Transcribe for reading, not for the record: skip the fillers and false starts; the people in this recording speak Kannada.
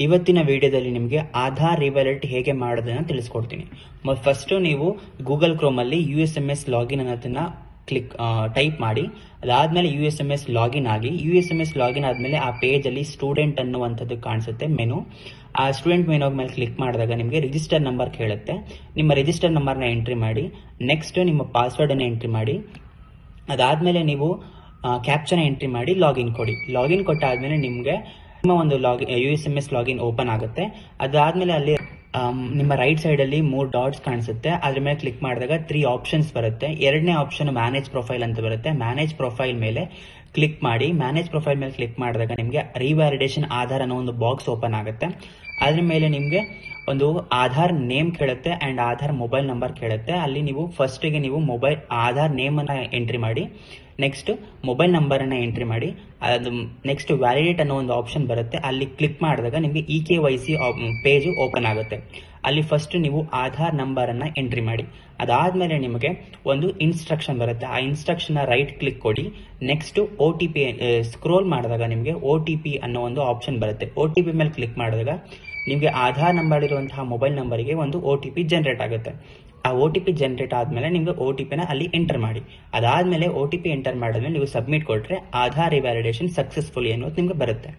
ಇವತ್ತಿನ ವಿಡಿಯೋದಲ್ಲಿ ನಿಮಗೆ ಆಧಾರ್ ರಿವ್ಯಾಲಿಡ್ ಹೇಗೆ ಮಾಡೋದನ್ನ ತಿಳಿಸ್ಕೊಡ್ತೀನಿ. ಫಸ್ಟ್ ನೀವು ಗೂಗಲ್ ಕ್ರೋಮಲ್ಲಿ USMS ಲಾಗಿನ್ ಅನ್ನೋದನ್ನ ಟೈಪ್ ಮಾಡಿ. ಅದಾದ್ಮೇಲೆ USMS ಲಾಗಿನ್ ಆಗಿ USMS ಲಾಗಿನ್ ಆದ್ಮೇಲೆ ಆ ಪೇಜಲ್ಲಿ ಸ್ಟೂಡೆಂಟ್ ಅನ್ನುವಂಥದ್ದು ಕಾಣಿಸುತ್ತೆ ಮೆನು. ಆ ಸ್ಟೂಡೆಂಟ್ ಮೆನು ಮೇಲೆ ಕ್ಲಿಕ್ ಮಾಡಿದಾಗ ನಿಮಗೆ ರಿಜಿಸ್ಟರ್ ನಂಬರ್ ಕೇಳುತ್ತೆ. ನಿಮ್ಮ ರಿಜಿಸ್ಟರ್ ನಂಬರ್ನ ಎಂಟ್ರಿ ಮಾಡಿ. ನೆಕ್ಸ್ಟ್ ನಿಮ್ಮ ಪಾಸ್ವರ್ಡ್ ಅನ್ನು ಎಂಟ್ರಿ ಮಾಡಿ. ಅದಾದ್ಮೇಲೆ ನೀವು ಕ್ಯಾಪ್ಚನ ಎಂಟ್ರಿ ಮಾಡಿ ಲಾಗಿನ್ ಕೊಡಿ. ಲಾಗಿನ್ ಕೊಟ್ಟಾದ್ಮೇಲೆ ನಿಮಗೆ ನಿಮ್ಮ ಒಂದು USMS ಲಾಗಿನ್ ಓಪನ್ ಆಗುತ್ತೆ. ಅದಾದ್ಮೇಲೆ ಅಲ್ಲಿ ನಿಮ್ಮ ರೈಟ್ ಸೈಡ್ ಅಲ್ಲಿ 3 ಡಾಟ್ಸ್ ಕಾಣಿಸುತ್ತೆ. ಅದ್ರ ಮೇಲೆ ಕ್ಲಿಕ್ ಮಾಡಿದಾಗ 3 ಆಪ್ಷನ್ಸ್ ಬರುತ್ತೆ. ಎರಡನೇ ಆಪ್ಷನ್ ಮ್ಯಾನೇಜ್ ಪ್ರೊಫೈಲ್ ಅಂತ ಬರುತ್ತೆ. ಮ್ಯಾನೇಜ್ ಪ್ರೊಫೈಲ್ ಮೇಲೆ ಕ್ಲಿಕ್ ಮಾಡಿ. ಮ್ಯಾನೇಜ್ ಪ್ರೊಫೈಲ್ ಮೇಲೆ ಕ್ಲಿಕ್ ಮಾಡಿದಾಗ ನಿಮಗೆ ರಿವ್ಯಾಲಿಡೇಷನ್ ಆಧಾರ್ ಅನ್ನೋ ಒಂದು ಬಾಕ್ಸ್ ಓಪನ್ ಆಗುತ್ತೆ. ಅದ್ರ ಮೇಲೆ ನಿಮಗೆ ಒಂದು ಆಧಾರ್ ನೇಮ್ ಕೇಳುತ್ತೆ ಅಂಡ್ ಆಧಾರ್ ಮೊಬೈಲ್ ನಂಬರ್ ಕೇಳುತ್ತೆ. ಅಲ್ಲಿ ನೀವು ಫಸ್ಟಿಗೆ ನೀವು ಆಧಾರ್ ನೇಮ್ ಅನ್ನ ಎಂಟ್ರಿ ಮಾಡಿ. ನೆಕ್ಸ್ಟ್ ಮೊಬೈಲ್ ನಂಬರ್ ಅನ್ನ ಎಂಟ್ರಿ ಮಾಡಿ. ಅದು ನೆಕ್ಸ್ಟ್ ವ್ಯಾಲಿಡೇಟ್ ಅನ್ನೋ ಒಂದು ಆಪ್ಷನ್ ಬರುತ್ತೆ. ಅಲ್ಲಿ ಕ್ಲಿಕ್ ಮಾಡಿದಾಗ ನಿಮಗೆ EKYC ಪೇಜ್ ಓಪನ್ ಆಗುತ್ತೆ. ಅಲ್ಲಿ ಫಸ್ಟ್ ನೀವು ಆಧಾರ್ ನಂಬರ್ ಅನ್ನ ಎಂಟ್ರಿ ಮಾಡಿ. ಅದಾದ್ಮೇಲೆ ನಿಮಗೆ ಒಂದು ಇನ್ಸ್ಟ್ರಕ್ಷನ್ ಬರುತ್ತೆ. ಆ ಇನ್ಸ್ಟ್ರಕ್ಷನ್ ರೈಟ್ ಕ್ಲಿಕ್ ಕೊಡಿ. ನೆಕ್ಸ್ಟ್ OTP ಸ್ಕ್ರೋಲ್ ಮಾಡಿದಾಗ ನಿಮಗೆ OTP ಅನ್ನೋ ಒಂದು ಆಪ್ಷನ್ ಬರುತ್ತೆ. OTP ಮೇಲೆ ಕ್ಲಿಕ್ ಮಾಡಿದಾಗ ನಿಮಗೆ ಆಧಾರ್ ನಂಬರ್ ಇರುವಂತಹ ಮೊಬೈಲ್ ನಂಬರ್ಗೆ ಒಂದು OTP ಜನರೇಟ್ ಆಗುತ್ತೆ. ಆ OTP ಜನರೇಟ್ ಆದ್ಮೇಲೆ ನಿಮಗೆ OTP ನ ಅಲ್ಲಿ ಎಂಟರ್ ಮಾಡಿ. ಅದಾದ್ಮೇಲೆ OTP ಎಂಟರ್ ಮಾಡಿದ್ಮೇಲೆ ನೀವು ಸಬ್ಮಿಟ್ ಕೊಟ್ರೆ ಆಧಾರ್ ರಿವ್ಯಾಲಿಡೇಷನ್ ಸಕ್ಸಸ್ಫುಲಿ ಅನ್ನೋದು ನಿಮ್ಗೆ ಬರುತ್ತೆ.